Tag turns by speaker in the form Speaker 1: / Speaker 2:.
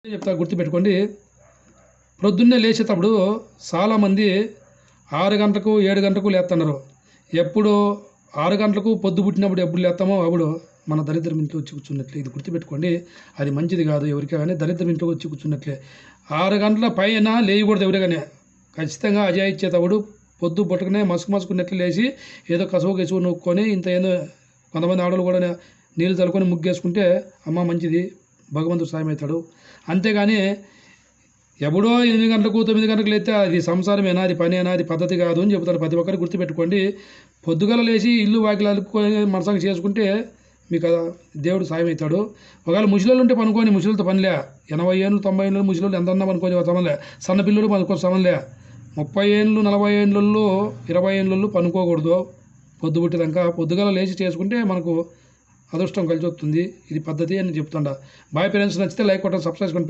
Speaker 1: చెప్తా గుర్తుపెట్టుకోండి. ప్రొద్దున్నే లేచేటప్పుడు చాలామంది 6 గంటలకు 7 గంటలకు లేస్తున్నారు. ఎప్పుడు 6 గంటలకు పొద్దు పుట్టినప్పుడు ఎప్పుడు లేస్తామో అప్పుడు మన దరిద్రం ఇంట్లో వచ్చి కూర్చున్నట్లే. ఇది గుర్తుపెట్టుకోండి. అది మంచిది కాదు ఎవరికే కానీ. దరిద్రం ఇంట్లో వచ్చి కూర్చున్నట్లే. 6 గంటల పైన లేయకూడదు ఎవరికైనా. ఖచ్చితంగా అజా ఇచ్చేటప్పుడు పొద్దు పుట్టకనే మసుకున్నట్లు లేచి ఏదో కసువు నూక్కొని ఇంత ఏదో కొంతమంది ఆడవాళ్ళు కూడా నీళ్ళు చల్లుకొని ముగ్గేసుకుంటే అమ్మ మంచిది, భగవంతుడు సాయమవుతాడు. అంతేగాని ఎప్పుడో 8 గంటలకు 9 గంటలకు లేస్తే అది సంసారమేనా, అది పనేనా, అది పద్ధతి కాదు అని చెబుతారు. ప్రతి ఒక్కరు గుర్తుపెట్టుకోండి. పొద్దుగల లేచి ఇల్లు వాకిలు అలుపుకొని మనసంగా చేసుకుంటే మీకు దేవుడు సాయమవుతాడు. ఒకవేళ ముసలోళ్ళు ఉంటే పనుకొని, ముసలితో పనిలే. 80 ఏళ్ళు 90 ఏళ్ళు ముసలోళ్ళు ఎంతన్నా పనుకొని సమలే. సన్న పిల్లలు పనుకో సమలే. 30 ఏళ్ళు 40 ఏళ్ళు 20 ఏళ్ళు పనుకోకూడదు. పొద్దు పుట్టిదాకా పొద్దుగల లేచి చేసుకుంటే మనకు అదృష్టం కలిసి వస్తుంది. ఇది పద్ధతి అని చెప్తుండా. బాయ్ ఫ్రెండ్స్, నచ్చితే లైక్ కొట్టండి, సబ్స్క్రైబ్ చేసుకోండి.